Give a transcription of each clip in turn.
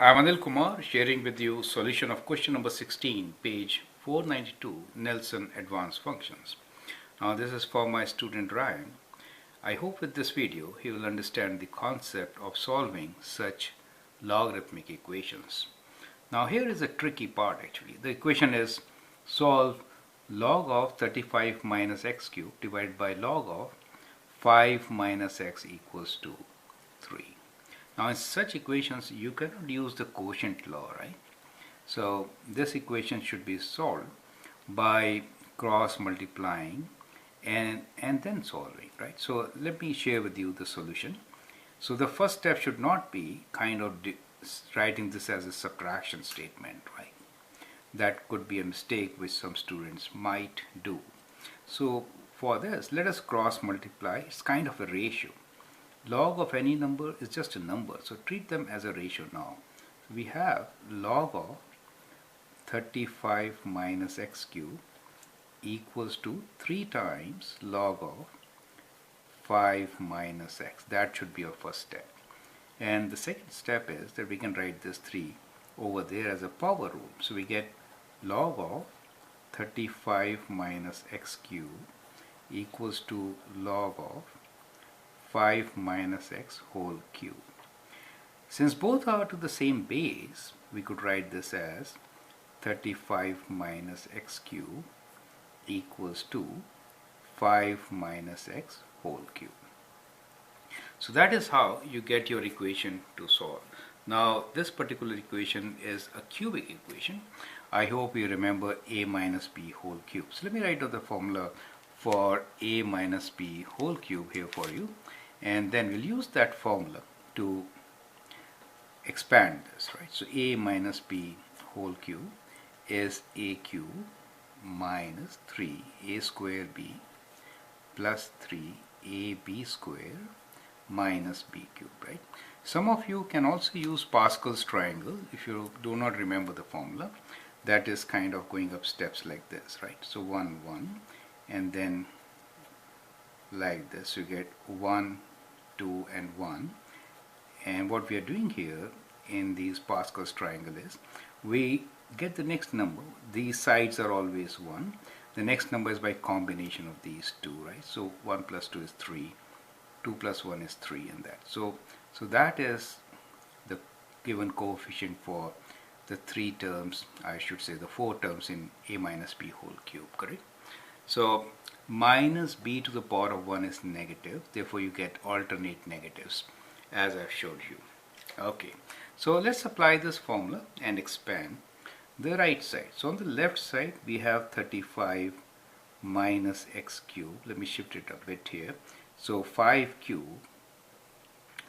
I'm Anil Kumar sharing with you solution of question number 16, page 492, Nelson Advanced Functions. Now this is for my student Ryan. I hope with this video he will understand the concept of solving such logarithmic equations. Now here is a tricky part actually. The equation is solve log of 35 minus x cubed divided by log of 5 minus x equals to 3. Now in such equations you cannot use the quotient law, right? So this equation should be solved by cross multiplying and then solving, right? So let me share with you the solution. So the first step should not be kind of writing this as a subtraction statement, right? That could be a mistake which some students might do. So for this, let us cross multiply. It's kind of a ratio. Log of any number is just a number, so treat them as a ratio now. We have log of 35 minus x cubed equals to 3 times log of 5 minus x. That should be our first step. And the second step is that we can write this 3 over there as a power rule. So we get log of 35 minus x cubed equals to log of 5 minus x whole cube. Since both are to the same base, we could write this as 35 minus x cubed equals to 5 minus x whole cube. So that is how you get your equation to solve. Now this particular equation is a cubic equation. I hope you remember a minus b whole cube. So let me write out the formula for a minus b whole cube here for you. And then we'll use that formula to expand this, right? So a minus b whole cube is a cube minus 3a square b plus 3ab square minus b cube, right? Some of you can also use Pascal's triangle if you do not remember the formula. That is kind of going up steps like this, right? So 1, 1, and then like this you get 1, 2 and 1. And what we are doing here in these Pascal's triangle is we get the next number. These sides are always 1. The next number is by combination of these two, right? So 1 plus 2 is 3, 2 plus 1 is 3, and that. So that is the given coefficient for the 3 terms, I should say the 4 terms in a minus b whole cube, correct? So minus b to the power of 1 is negative, therefore you get alternate negatives as I've showed you. Okay, so let's apply this formula and expand the right side. So on the left side we have 35 minus x cubed. Let me shift it a bit here. So 5 cubed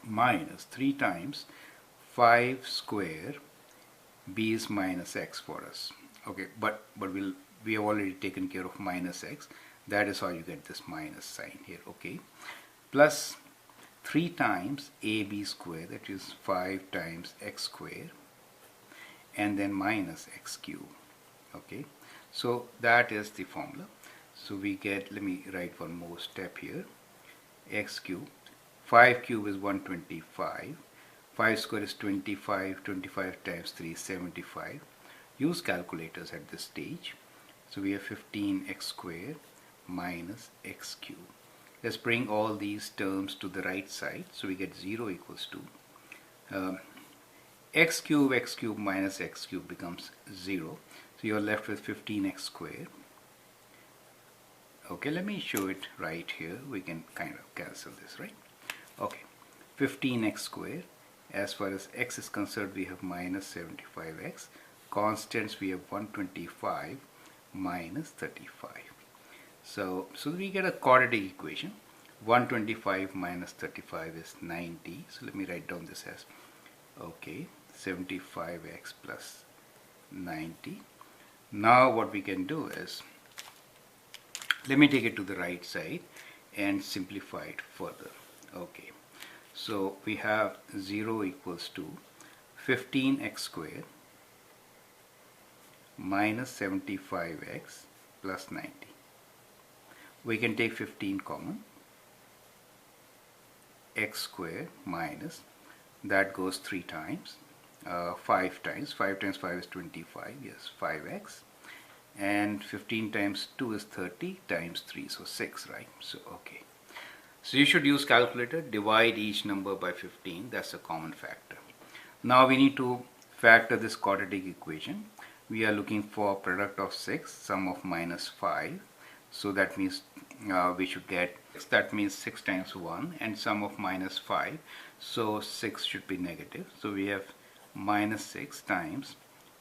minus 3 times 5 square. B is minus x for us. Okay, but we have already taken care of minus x. That is how you get this minus sign here, okay? Plus 3 times ab square, that is 5 times x square, and then minus x cube, okay? So that is the formula. So we get, let me write one more step here, x cube, 5 cube is 125, 5 square is 25, 25 times 3 is 75. Use calculators at this stage. So we have 15x squared minus x cubed. Let's bring all these terms to the right side. So we get 0 equals to x cube minus x cube becomes 0. So you're left with 15x squared. Okay, let me show it right here. We can kind of cancel this, right? Okay, 15x squared. As far as x is concerned, we have minus 75x. Constants, we have 125 minus 35. So we get a quadratic equation. 125 minus 35 is 90. So let me write down this as, okay, 75x plus 90. Now what we can do is, let me take it to the right side and simplify it further. Okay, so we have 0 equals to 15x squared minus 75x plus 90. We can take 15 common. X squared minus, that goes 3 times, 5 times. 5 times 5 is 25, yes, 5x. And 15 times 2 is 30 times 3, so 6, right? So, okay. So you should use calculator, divide each number by 15, that's a common factor. Now we need to factor this quadratic equation. We are looking for product of 6, sum of minus 5. So that means we should get, that means 6 times 1 and sum of minus 5. So 6 should be negative. So we have minus 6 times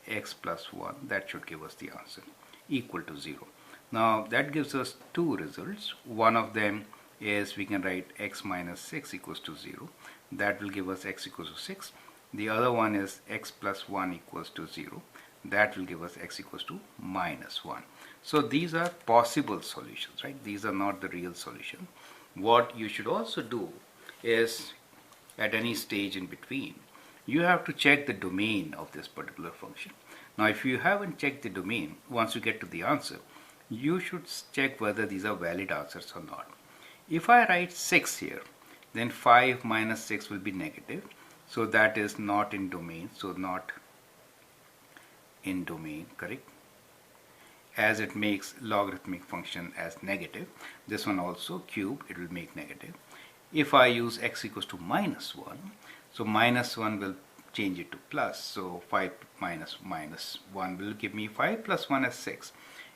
x plus 1. That should give us the answer equal to 0. Now that gives us two results. One of them is we can write x minus 6 equals to 0. That will give us x equals to 6. The other one is x plus 1 equals to 0. That will give us x equals to minus 1. So these are possible solutions, right? These are not the real solution. What you should also do is, at any stage in between, you have to check the domain of this particular function. Now if you haven't checked the domain, once you get to the answer, you should check whether these are valid answers or not. If I write 6 here, then 5 minus 6 will be negative. So that is not in domain, so not in domain, correct? As it makes logarithmic function as negative, this one also cube, it will make negative. If I use x equals to minus 1, so minus 1 will change it to plus, so 5 minus 1 will give me 5 plus 1 is 6.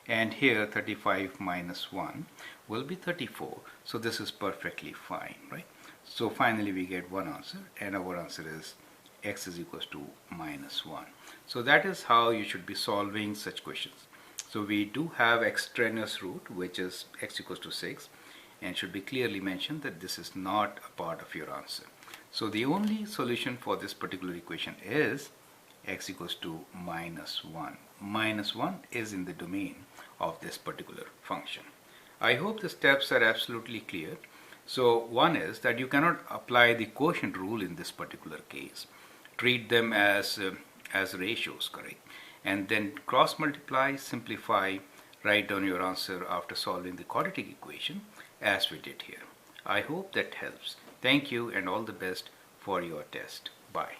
And here 35 minus 1 will be 34. So this is perfectly fine, right? So finally we get one answer, and our answer is x is equals to minus 1. So that is how you should be solving such questions. So we do have extraneous root, which is x equals to 6, and should be clearly mentioned that this is not a part of your answer. So the only solution for this particular equation is x equals to minus 1. Minus 1 is in the domain of this particular function. I hope the steps are absolutely clear. So one is that you cannot apply the quotient rule in this particular case. Treat them as ratios, correct? And then cross multiply, simplify, write down your answer after solving the quadratic equation as we did here. I hope that helps. Thank you and all the best for your test. Bye.